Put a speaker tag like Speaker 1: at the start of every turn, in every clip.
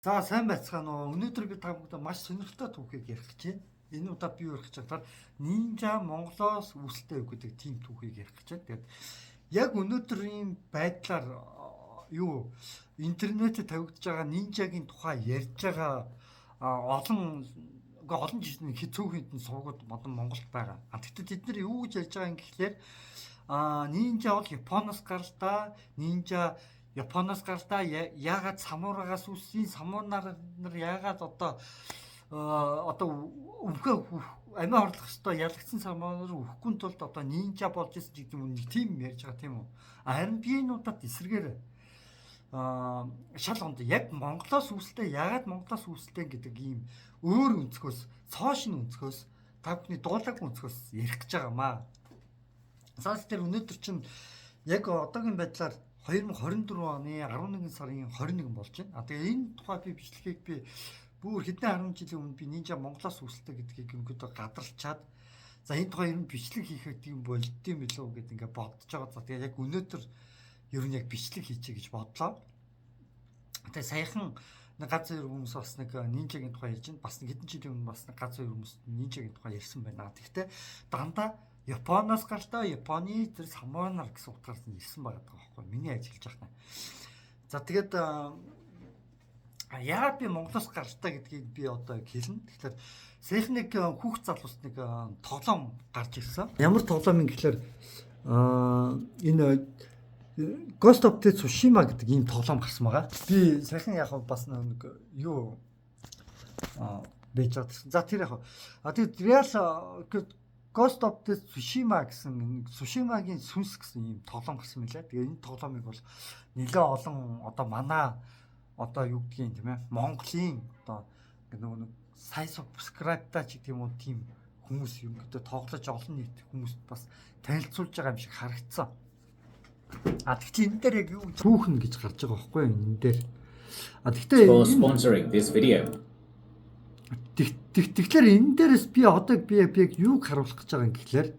Speaker 1: За сайн байцгаана уу. Өнөөдөр би та бүхэнд маш сонирхолтой түүхийг ярих гэж байна. Энэ удаад би ярих гэж байгаа Нинжа Монголоос үүсэлтэй гэдэг тийм түүхийг ярих гэж байна. Тэгээд яг өнөөдрийн байдлаар интернетэд тавигдж байгаа нинжагийн тухай ярьж байгаа олон жилийн хэцүү хідэн сувгууд модон Монголд байгаа. Тэгэхдээ тэд нар юу гэж ярьж байгаа юм гэхлээр нинжа бол Японоос гаралтай. Нинжа Японоос гаралтай яагаад самурагаас үссэн самуунаар нар яагаад одоо өвхөө амиа хорлох ёстой ялагдсан самуунаар өвөхгүй тулд одоо нинжа болж ирсэн гэдэг юм нэг тийм ярьж байгаа тийм үү. Харин би энэ удаад эсрэгээр шал онд яг Монголоос үүсэлтэй яагаад Монголоос үүсэлтэй гэдэг ийм өөр өнцгөөс цоошин өнцгөөс та бүхний дуулаагүй өнцгөөс ярих гэж байгаамаа. Саас дээр өнөөдөр чинь яг одоогийн байдлаар 2024 оны 11 сарын 21 болж байна. Тэгээ энэ тухай би бичлэгийг би бүр хэдэн 10 жилийн өмнө би Нинжа Монголоос үүсэлтэй гэдгийг өнгөдөө гадарчаад за энэ тухай ер нь бичлэг хийхэд юм болдсон юм билүү гэд ингээ бодож байгаа. За тэгээ яг өнөөдөр ер нь яг бичлэг хийчихье гэж бодлоо. Тэгээ саяхан нэг ганц хоёр хүмүүс бас нэг нинжагийн тухай ярьж байна. Бас нэг хэдэн жилийн өмнө бас нэг ганц хоёр хүмүүс нинжагийн тухай ярьсан байна. Тэгэхдээ дандаа Японоос гаралтай Японы тэр самуунаар гэсэн утгаас нь ирсэн байгаа байхгүй миний ажиллаж байгаа. За тэгээд яагаад би Монголоос гаралтай гэдгийг би одоо хэлнэ. Тэгэхээр саяхан нэг хүүхд залуус нэг тоглоом гарч ирсэн. Ямар тоглоом юм гэхээр энэ Ghost of Tsushima гэдэг ийм тоглоом гарсан байгаа. Би саяхан яг бас нэг юу бэж чадсан. За тэр яг тэгээд Real Ghost of Tsushima гэсэн Tsushima-гийн сүнс гэсэн ийм тоглоом гарсан мэлээ. Тэгээ энэ тоглоомыг бол нэлээд олон одоо манай одоо юу гэдгийг тийм ээ Монголын одоо нэг сайн subscribe-та ч гэдэг юм уу тийм хүмүүс юм гэдэг тоглож олон нийт хүмүүст бас танилцуулж байгаа юм шиг харагдсан. Тэгвэл энэ дээр яг юу түүхэн гэж гарч байгаа байхгүй юу энэ дээр. Тэгтээ
Speaker 2: sponsoring this video.
Speaker 1: Тэгэхээр энэ дээрээс би одоо яг юуг харуулах гэж байгаа юм гэхлээр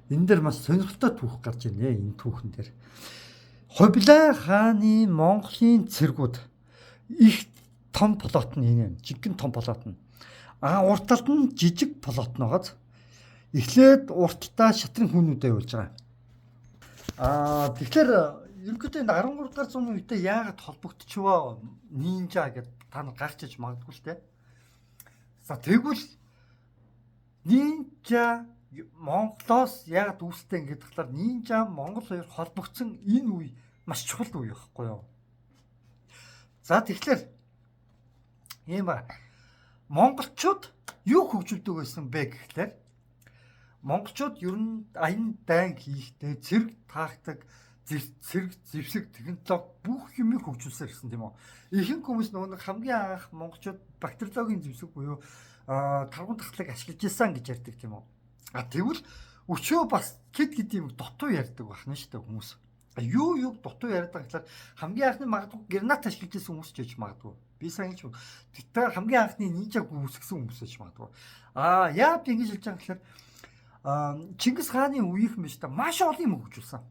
Speaker 1: энэ дээр маш сонирхолтой түүх гарч ирнэ энэ түүхэн дээр. Хобилай хааны Монголын цэргүүд их том плот нь энэ жигэн том плот нь. Урт талд нь жижиг плот ногоц. Эхлээд урттаа шатрын хүнүүдээ явуулж байгаа. Тэгэхээр ерөнхийдөө энэ 13 дугаар зууны үедээ яагаад холбогдчихвоо нинжа гэдээ та нар гарчиж магадгүй л те. За тэгвэл нинжа Монголоос яагаад үүсэлтэй ингэж талаар нинжа Монгол хоёр холбогдсон энэ үе маш чухал үе байхгүй юу? За тэгэхээр ийм ба монголчууд юу хөгжүүлдэг байсан бэ гэхлээр монголчууд ер нь аян дайн хийхдээ цэрэг таахдаг цэрэг зэвсэг технологи бүх юм хөгжүүлсээр ирсэн тийм үү. Ихэнх хүмүүс нөгөө хамгийн анх монголчууд бактериологийн зэвсэг буюу таргуун тахлыг ашиглаж ирсэн гэж ярьдаг тийм үү. Тэгвэл өчөө бас хэд юм дутуу ярьдаг байна шүү дээ хүмүүс. Юу дутуу яриад байгаа гэхэлэр хамгийн анхны магадгүй гранат ашиглаж ирсэн хүмүүс ч гэж магадгүй. Би сайн хэлж байна. Тэгтээ хамгийн анхны нинжаг үүсгэсэн хүмүүс ч магадгүй. Яа би ингэж хэлж байгаа гэхэлэр Чингис хааны үеийнхэн биш та маш олон юм хөгжүүлсэн.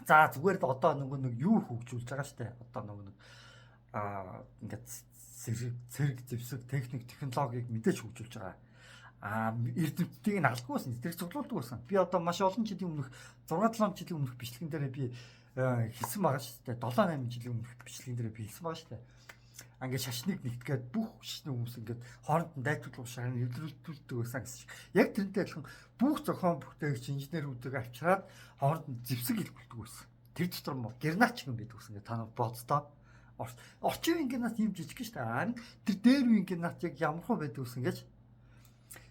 Speaker 1: За зүгээр л одоо нэг юу хөгжүүлж байгаа штэ. Одоо нэг ингээд цэрэг зэвсэг техник технологиг мэдээж хөгжүүлж байгаа. Эрдэмтдийг нь алгүй байсан. Тэр цуглуулдаг байсан. Би одоо маш олон жилийн өмнөх 6-7 жилийн өмнөх бичлэгэн дээр би хэлсэн байгаа штэ. 7-8 жилийн өмнөх бичлэгэн дээр би хэлсэн байгаа штэ. Ингээд шашныг нэгтгээд бүх шашны хүмүүс ингээд хооронд нь дайцуулах шашныг нэвтрүүлдэг байсан гэсэн. Яг тэрнтэй адилхан бүх зохион бүтээгч инженерүүдийг авчираад хооронд нь зэвсэг илгүүлдэг байсан. Тэр дотор гернач юм байдаг гэсэн. Та нар боддоо. Орчин үеийн гернат юм жижиг шүү дээ. Харин тэр дээр үеийн гернат яг ямар хөө байдаг гэсэн гэж.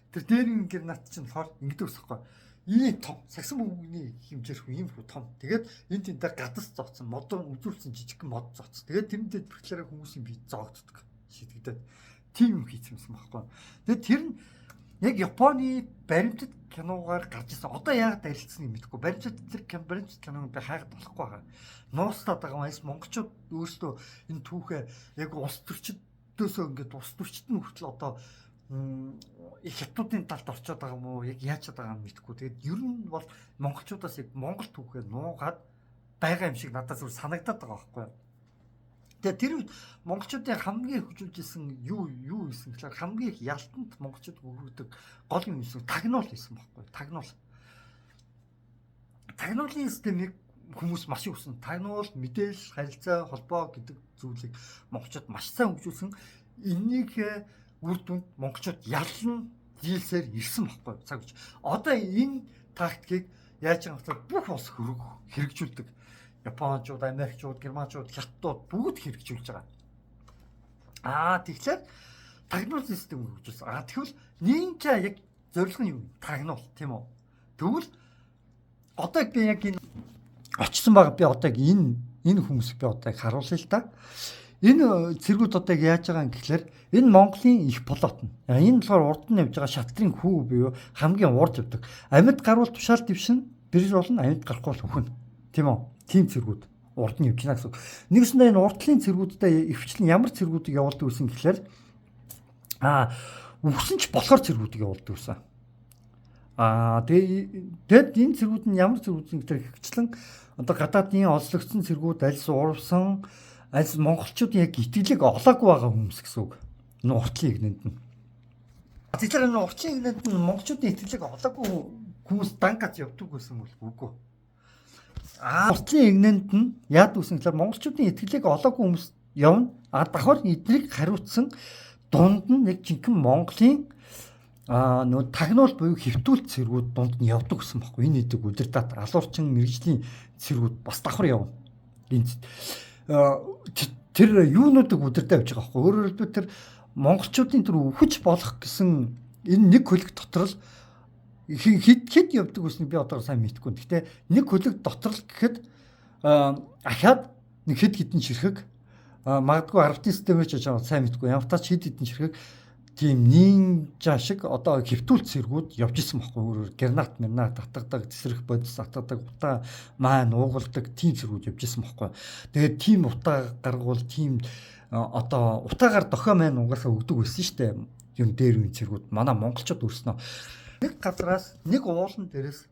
Speaker 1: Тэр дээр үеийн гернат чинь болохоор ингэдэг усахгүй. Ийм том сагсан мөнгөний хэмжээрх ийм том. Тэгээд энэ тэнтэй гадас зооцсон, модон үзүүлсэн жижиг мод зооцсон. Тэгээд тэрнтэй бэрхлээрээ хүмүүсийн бие зоогддог. Шийдэгдээд тийм юм хийсэн юм байхгүй. Тэгээд тэр нь яг Японы баримтат киногаар гарч ирсэн. Одоо яагаад арилцсан юм мэдэхгүй. Баримтат киног би хайгаад болохгүй байгаа. Нууцлаад байгаа юмс монголчууд өөрсдөө энэ түүхээ яг улс төрчдөөсөө ингээд улс төрчд нь хүртэл одоо их хятадын талд орчод байгаа юм уу? Яг яачаад байгаа юм мэдэхгүй. Тэгээд ер нь бол монголчуудаас яг монгол түүхээ нуугаад байгаа юм шиг надад зүгээр санагдаад байгаа байхгүй юу? Тэгээ тэр үед монголчуудын хамгийн хөгжүүлж исэн юу гэсэн гэхээр хамгийн их ялтанд монголчууд өргөдөг гол юм эсвэл тагнуул гэсэн байхгүй. Тагнуулын системийг хүмүүс маш их үсэн. Тагнуул, мэдээлэл, харилцаа, холбоо гэдэг зүйлийг монголчууд маш сайн хөгжүүлсэн. Энийг үр дүнд монголчууд ялан дийлсээр ирсэн байхгүй цаг үуч. Одоо энэ тактикийг яаж байгаа вэ? Бүх улс хэрэгжүүлдэг. Японочууд, Америкчууд, Германчууд, Хятадууд бүгд хэрэгжүүлж байгаа. Тэгэхээр тагнуул систем хөгжүүлсэн. Тэгвэл нинжа яг зорилго нь юу? Тагнуул, тийм үү? Тэгвэл одоо би яг энэ очсон байгаа би одоо энэ хүмүүсийг би одоо харуулъя л да. Энэ цэргүүд одоо яаж байгаа юм гэхэлэр энэ Монголын их плот нь. Энэ болохоор урд нь явж байгаа шатрын хүү буюу хамгийн урд явдаг. Амьд гарвал тушаал дэвшин, бэрж болно, амьд гарахгүй л үхэн. Тийм үү? Тим цэргүүд урд нь явж байна гэсэн. Нэгсэндээ энэ урдлын цэргүүдтэй өвчлэн ямар цэргүүдийг явуулдаг гэсэн гэхэлэр үгсэн ч болохоор цэргүүдийг явуулдаг гэсэн. Тэгээд энэ цэргүүд нь ямар цэргүүд юм гэхээр хөвчлэн одоо гадаадын олслогдсон цэргүүд альс урвсан альс монголчуудын яг итгэлийг олоогүй байгаа хүмүүс гэсэн үг. Энэ уртлын игнэнд нь. Тэгэхээр энэ уртлын игнэнд нь монголчуудын итгэлийг олоогүй хүмүүс дангаж явдаг гэсэн үгүй. Уртлын игнэнд нь яад үсэн гэхээр монголчуудын итгэлийг олоогүй хүмүүс явна. Давхар эднийг хариуцсан дунд нь яг жинхэнэ Монголын нөө тагнуул буюу хэвтүүл цэргүүд дунд нь явдаг гэсэн баггүй. Энэ идэг удирдат алуурчин мэрэгжлийн цэргүүд бас давхар явна. Тэр юунуудыг удирдах явж байгаа байхгүй. Өөрөөр хэлбэл тэр монголчуудын тэр өвч болох гэсэн энэ нэг хөлөг дотор л хэд явдаг гэсэн би одоо сайн мэдэхгүй. Гэхдээ нэг хөлөг дотор л гэхэд ахаад нэг хэд хэдэн ширхэг магадгүй арвтын системээр ч ажаа сайн мэдэхгүй. Ямар ч хэд хэдэн ширхэг тийм нинжа шиг одоо хэвтүүл цэргүүд явж исэн баггүй. Өөрөөр гранат татгадаг, тесрэх бодис татгадаг, утаа маань уугалдаг тийм цэргүүд явж исэн баггүй. Тэгээд тийм утаа гаргуул тийм одоо утаагаар дохио маань угаасаа өгдөг байсан шүү дээ. Юм дээр үн цэргүүд манай монголчууд өрснөө. Нэг газраас нэг уулан дээрээс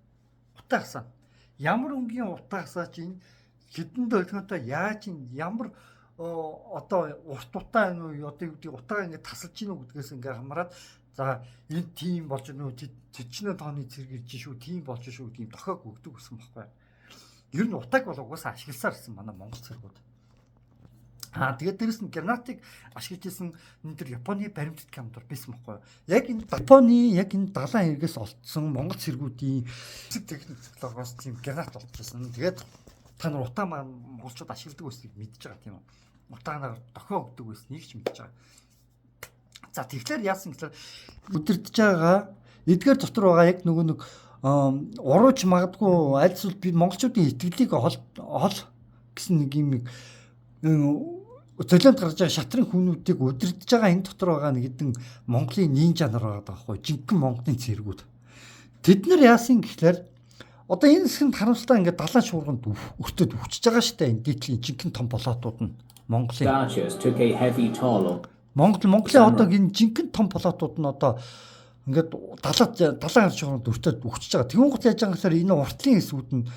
Speaker 1: утаа хасаа. Ямар өнгийн утаа хасаа чинь хэдэн долгионтой яаж ямар одоо урт утаа энэ үү одоо юу гэдэг утаа ингэ тасалж гинүү гэдгээс ингээ хамраад за энэ тим болж нөө тэдчнээ тооны цэрэг ирж шүү тим болж шүү гэдэг юм дохиог өгдөг гэсэн байхгүй. Ер нь утааг бол угаасаа ашигласаар гэсэн манай монгол цэргүүд. Тэгээд дээрэс нь гранатыг ашиглаж исэн энэ төр Японы баримтат камтар байсан байхгүй. Яг энэ Японы яг энэ далайн хэрэгээс олдсон монгол цэргүүдийн технологиос тийм гранат олдчихсан. Тэгээд та нар утаа маань монголчууд ашигладаг үсгийг мэдж байгаа тийм үү? Утаанаар дохио өгдөг байсныг ч мэдж байгаа. За тэгэхээр яасан гэхээр өдөрдөж байгаа эдгээр дотор байгаа яг нөгөө нэг урууч магадгүй альсвал би монголчуудын итгэлийг ол гэсэн нэг юм золионд гарч байгаа шатрын хүнүүдийг өдөрдөж байгаа энэ дотор байгаа нэг хэдэн Монголын нинжа нар байгаа байхгүй жинхэнэ Монголын цэргүүд. Тэд нар яасан гэхээр одоо энэ хэсгэнд харамсалтай ингээд далайн шуурганд өртөд өвчж байгаа штэ энэ дээдлийн жинхэнэ том болоотууд нь Монголын одоо энэ жинхэнэ том болоотууд нь одоо ингээд далайн шуурганд өртөд өвчж байгаа. Тэгүн гот яаж байгаа гэхээр энэ уртлын хэсгүүд нь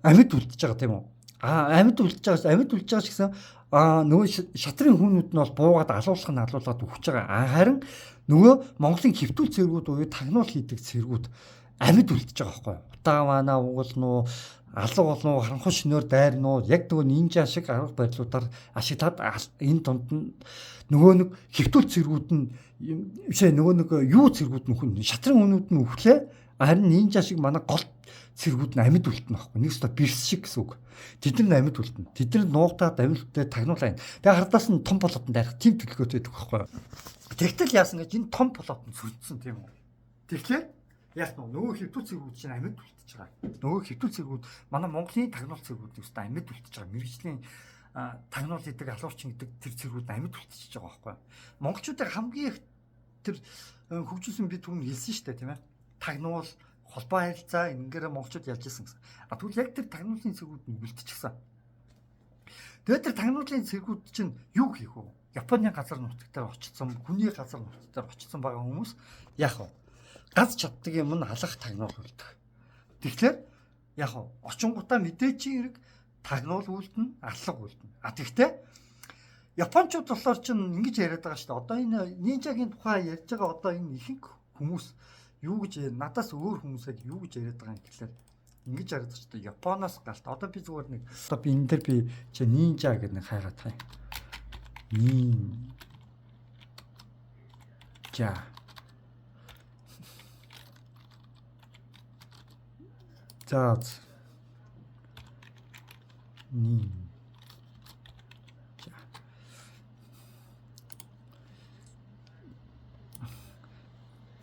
Speaker 1: амьд үлдчихэж байгаа тийм үү? Амьд үлдчихэж байгаа ч гэсэн нөгөө шатрын хүнүүд нь бол буугаад алуулгаад өвчж байгаа. Харин нөгөө Монголын хэвтүүл цэргүүд уу тагнуул хийдэг цэргүүд амьд үлдчихэж байгаа байхгүй юу? Утаа манаа угалнуу, алга болноо, харанхуй шинээр дайрнуу, яг нөгөө нинжа шиг арга барилуудаар ашиглаад энэ дунд нь нөгөө нэг хэвтүүл цэргүүд нь бишээ нөгөө нэг юу цэргүүд нь хүн шатрын хүнүүд нь өвхлээ. Харин нинжа шиг манай гол цэргүүд нь амьд үлдэнэ байхгүй. Нэг өстө бирс шиг гэсэн үг. Тэд нар амьд үлдэнэ. Тэд нар нуугдаад амьдтай тагнуулаа юм. Тэгээ хардаас нь том болоод дайрах тийм төлөвлөгөөтэй байдаг байхгүй. Тэгтэл яасан гэж энэ том болоод нь сүрдсэн тийм үү. Тэгэхээр яг нөгөө хэвтүүл цэргүүд чинь амьд үлдчихэж байгаа. Нөгөө хэвтүүл цэргүүд манай Монголын тагнуул цэргүүд өстө амьд үлдчихэж байгаа. Мэргэжлийн тагнуул гэдэг алуурчин гэдэг тэр цэргүүд амьд үлдчихэж байгаа байхгүй. Монголчуудыг хамгийн их тэр хөгжүүлсэн би түрүүн хэлсэн шүү дээ тийм ээ. Тагнуул холбоо харилцаа ингээрэ монголчууд ялж ирсэн гэсэн. Тэгвэл яг тэр тагнуулын цэргүүд нь үлдчихсэн. Тэгээд тэр тагнуулын цэргүүд чинь юу хийх вэ? Японы газар нутагтаар очсон, хүний газар нутагтаар очсон байгаа хүмүүс яах вэ? Газ чаддаг юм нь алах тагнуул үлдэх. Тэгэхээр яах вэ? Очингуудаа мэдээч хэрэг тагнуул үлдэнэ, аллах үлдэнэ. Тэгвэл Япончууд болохоор ч ингэж яриад байгаа шүү дээ. Одоо энэ нинжагийн тухай ярьж байгаа одоо энэ ихэнх хүмүүс юу гэж надаас өөр хүмүүсээ юу гэж яриад байгаа юм гэхэлэр ингэж яриад байгаа шүү дээ. Японоос галт. Одоо би зүгээр нэг одоо би энэ дээр би чи нинжа гэдэг нэг хайгаад байгаа юм. Нинжа. За. Нин.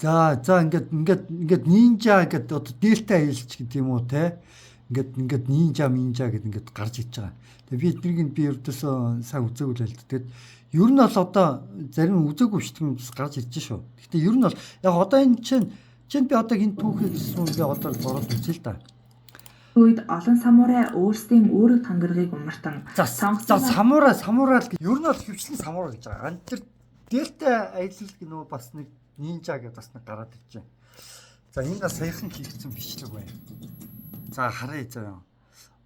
Speaker 1: За ингээд нинжа гэдэг одоо дельта айлч гэдэг юм уу те. Ингээд нинжа гэд ингээд гарч иж байгаа. Тэгээ би эднийг би ердөөсөө сайн үзээгүй л л. Тэгээд ер нь бол одоо зарим үзээгүй бичлэгнээс гарч ирж шүү. Гэхдээ ер нь бол яг одоо энэ чинь би одоо энэ түүхийг гэсэн би одоо бороод үзье л да.
Speaker 2: Үед олон самурай өөрсдийн үүрэг тангаргийг умартан
Speaker 1: самурай ер нь бол хөвчлэн самурай гэж байгаа. Ан тэр дельта аялал гэнөө бас нэг нинжа гэдэг бас нэг гараад ирж байна. За энэ саяхан хийгдсэн бичлэг байна. За харъя заяа.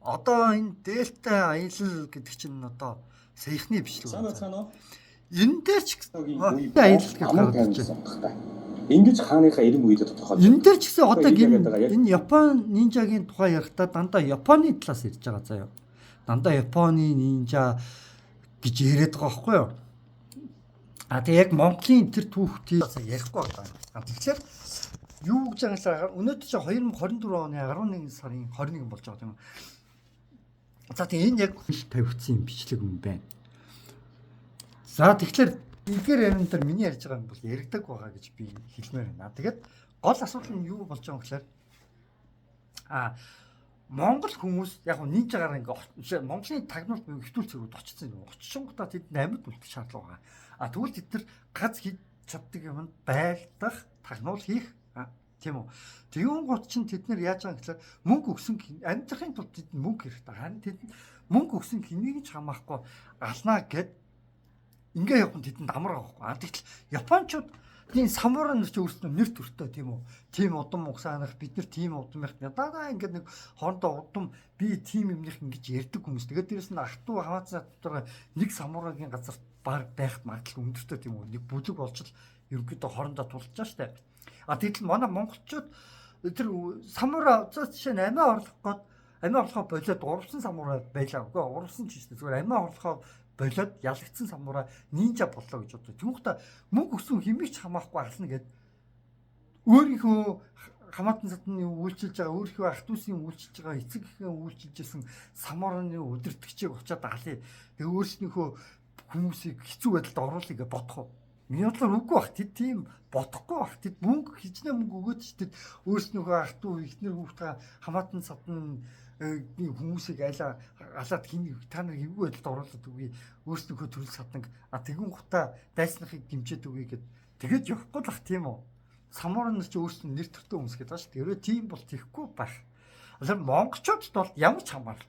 Speaker 1: Одоо энэ дельта аялал гэдэг чинь одоо саяхны бичлэг байна. Энэ дээр ч аялал гэж гараад ирж байна.
Speaker 3: Ингэж хааныхаа ирэн үедээ тодорхойлж.
Speaker 1: Энэ дээр ч гэсэн одоо энэ Япон нинжагийн тухай ярихдаа дандаа Японы талаас ярьж байгаа заяа. Дандаа Японы нинжа гэж яриад байгаа байхгүй юу? А тэг яг Монголын тэр түүхтийг ярихгүй байна. Тэгэхээр юу гэж байгаа юм өнөөдөр чи 2024 оны 11 сарын 21 болж байгаа юм. За тэг энэ яг тавигдсан бичлэг юм байна. За тэгэхээр эдгээр ярин дээр миний ярьж байгаа юм бол яригдаг байгаа гэж би хэлмээр байна. Тэгээд гол асуудал нь юу болж байгаа юм гэхээр Монгол хүмүүс яг нинжагаар ингээ Монголын тагнуулт буюу хөвтүүл зэрэг очсон юм. Очсонгуудаа тэд амьд үлдэх шаардлага байгаа. Тэгвэл тэд нар газ хийж чаддаг юмд байлдах, тагнуул хийх тийм үү. Тэгүн гот чинь тэд нар яаж байгаа гэхээр мөнгө өгсөн амьдрахын тулд тэд мөнгө хэрэгтэй. Харин тэд мөнгө өгсөн хэнийг ч хамаахгүй алнаа гэд ингээ явах нь тэдэнд амар байгаа байхгүй. Тэгтэл Япончууд тийм самурай нар ч өөрсдөө нэр төртөө тийм үү. Тим удам угсаанах бид нар тим удам их даа ингээд нэг хоорондоо удам би тим юмных ингэж ярьдаг хүмүүс. Тэгээд дээрэс нь ахтуу хаваацаа дотор нэг самурайгийн газар баг байх магадлал өндөртэй тийм үү. Нэг бүлэг болж л ерөнхийдөө хоорондоо тулж байгаа штэ. Тэгтэл манай монголчууд тэр самурай за жишээ нь амиа орлохоо болоод урвсан самурай байлаа. Үгүй урвсан ч гэсэн зүгээр амиа орлохоо болоод ялагдсан самурай нинжа боллоо гэж боддог. Түүнхдээ мөнгө өсөн хэмээх ч хамаахгүй ална гэд өөрийнхөө хамаатан садны үйлчилж байгаа өөрийнхөө ах дүүсийн үйлчилж байгаа эцэг эхийн үйлчилжсэн самурайны удирдгчийг очиад алъя. Тэгээ өөрснийхөө хүмүүсийг хэцүү байдалд оруулъя гэж бодох уу? Миний бодлоор үгүй бах. Тэд тийм бодохгүй бах. Тэд мөнгө хичнээн мөнгө өгөөд ч тэд өөрснийхөө ах дүү эхнэр хүүхдээ хамаатан садны хүмүүсийг алаад хин та нар эвгүй байдалд оруулаад үгүй өөрснийхөө төрөл саданг тэгүн гутаа дайснахыг дэмжиж үгүй гэд тэгээд явахгүй л ах тийм үү. Самурай нар ч өөрснөө нэр төртөө хүмүүс гэдэг ба ш. Тэрөө тийм бол тийхгүй байх. Тэгэхээр монголчуудд бол ямар ч хамаарал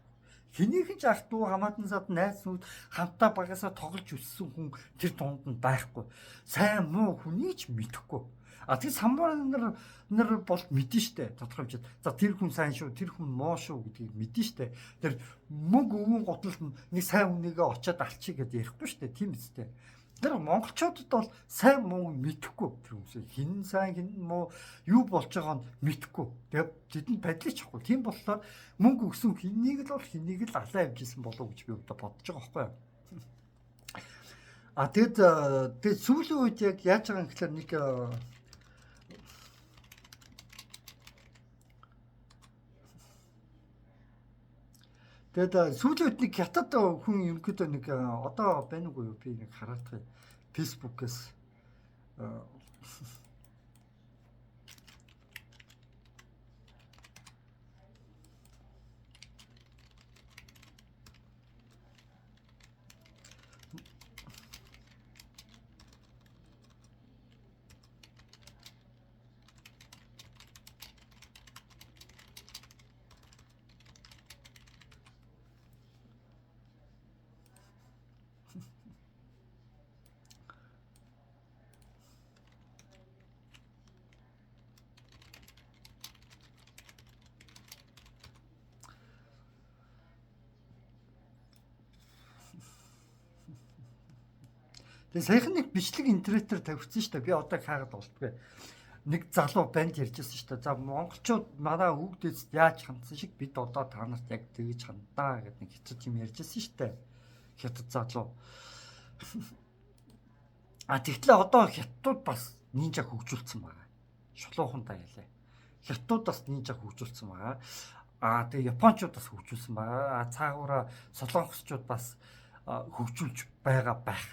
Speaker 1: хэнийхэн ч ах дүү хамаатан сад найзнууд хамтаа багасаа тоглож өссөн хүн тэр дунд нь байхгүй. Сайн муу хүнийг ч мэдэхгүй. Тэр самурай нар бол мэдэн штэ тодорхой хэмжээд. За тэр хүн сайн шүү, тэр хүн муу шүү гэдгийг мэдэн штэ. Тэр мөнгө өвөн готолд нэг сайн хүнийгээ очиад алчий гэдээ ярихгүй штэ. Тийм үстэй. Тэр монголчуудад бол сайн муу мэдэхгүй тэр хүмүүсээ хин сайн хин муу юу болж байгааг нь мэдэхгүй. Тэгээд тэдэнд байдлыг чахгүй. Тийм болохоор мөнгө өгсөн хэнийг л бол хэнийг л алаа авчихсан болов гэж би одоо бодож байгаа байхгүй. Тэгээд сүүлийн үед яг яаж байгаа юм гэхээр нэг тэгээд сүүлийн үед нэг хятад хүн ерөнхийдөө нэг одоо байна уу юу би нэг хараадах фэйсбүүкээс Тэгээ саяхан нэг бичлэг интернетээр тавьчихсан шүү дээ. Би одоо хаагаад болтгүй. Нэг залуу банд ярьжсэн шүү дээ. За монголчууд манай хүүхдээс яаж хандсан шиг бид одоо та нарт яг тэгж хандаа гэдэг нэг хэцүү юм ярьжсэн шүү дээ. Хятад залуу. Тэгтлээ одоо хятадууд бас нинжа хөгжүүлсэн байгаа. Шулуухандаа ялээ. Хятадууд бас нинжа хөгжүүлсэн байгаа. Тэгээ японочууд бас хөгжүүлсэн байгаа. Цаагаараа солонгосчууд бас хөгжүүлж байгаа байх.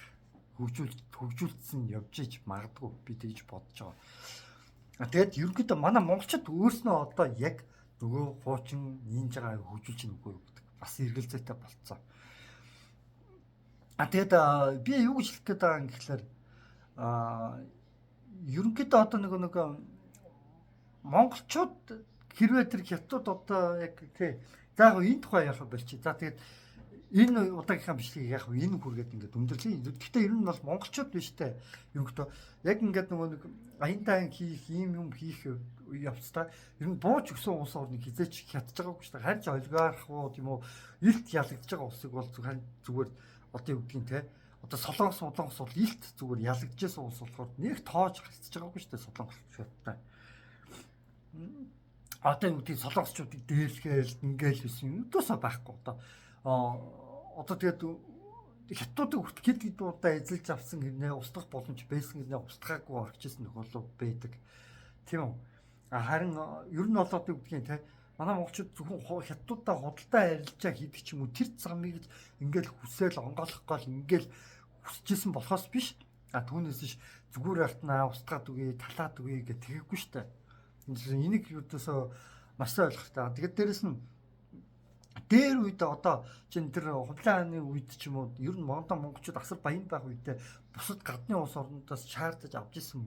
Speaker 1: Хөгжүүлсэн явж иж магадгүй би тэгж бодож байгаа. Тэгээд ерөнхийдөө манай монголчууд өөрснөө одоо яг нөгөө хуучин нинжагаа хөгжүүлж ийн үгүй гэдэг бас эргэлзээтэй болцсон. Тэгээд би юу гэж хэлэх гээд байгаа юм гэхэлэр ерөнхийдөө одоо нэг монголчууд хэрвээ тэр хятад одоо яг тий за яг энэ тухай ярих болчих. За тэгээд энэ удаагийнхаа бичлэгийг яг энэ хүргээд ингээд өндөрлөе. Гэхдээ ер нь бол монголчууд биш те. Ерөнхийдөө яг ингээд нөгөө нэг аянтаа хийх юм хийх явцдаа ер нь бууж өгсөн улс орныг хизээч хятж байгаагүй шүү дээ. Харин ч олигархууд юм уу илт ялагдж байгаа улсыг бол зүгээр одоо юу гэдгийг те. Одоо солонгос бол илт зүгээр ялагдчихсан улс болохоор нэг тоож харьцаж байгаагүй шүү дээ солонгосчуудтай. Одоо юу гэдгийг солонгосчуудыг дээрлэхэл ингээл байсан юм дөөсөө байхгүй одоо тэгээд хятадуудыг хэд удаа эзэлж авсан гинэ устгах боломж байсан гинэ устгаагүй орчихсон тохиолдол байдаг. Тийм үү? Харин ер нь бол одоо юу гэдгийг те манай монголчууд зөвхөн хятадуудаа худалдаа арилжаа хийдэг ч юм уу тэр замыг ингээл хүсэл онгойлгох гол ингээл хүсэжсэн болохоос биш. Түүнээс биш зүгээр артнаа устгаад үгүй талаад үгүй гэх тэгэхгүй штэ. Энийг юудасаа маш сайн ойлгох хэрэгтэй. Тэгээд дээрэс нь дээр үед одоо чин тэр хувлааны үед ч юм уу ер нь монголчууд асар баян байх үедээ бусад гадны улс орнуудаас шаардаж авч исэн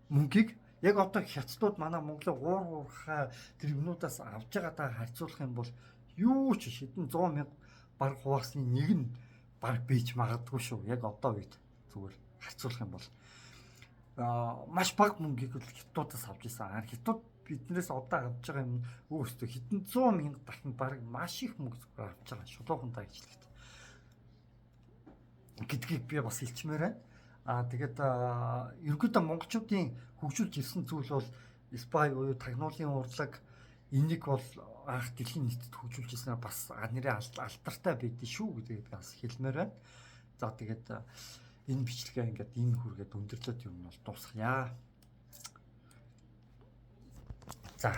Speaker 1: мөнгийг яг одоо хятадууд манай Монголын уурхаа тэр юмнуудаас авж байгаатай харьцуулах юм бол юу ч хэдэн 100 мянга баг хуваасны нэг нь баг бийж магадгүй шүү. Яг одоо үед зүгээр харьцуулах юм бол маш бага мөнгийг л хятадуудаас авч исэн. Хятад биднээс одоо авч байгаа юм өөрөөсөө хэдэн 100 мянга дахин баг маш их мөнгө авч байгаа шулуухандаа ажиллагт. Гэдгийг би бас хэлчмээр байна. Тэгээд ерөнхийдөө монголчуудын хөгжүүлж ирсэн зүйл бол спай буюу тагнуулын урлаг энийг бол анх дэлхийн нийтэд хөгжүүлж ирсэн бас нэрээ алдартай байдэн шүү гэдэг бас хэлмээр байна. За тэгээд энэ бичлэгээ ингээд энэ хүргээд өндөрлөд юм бол дуусгая. За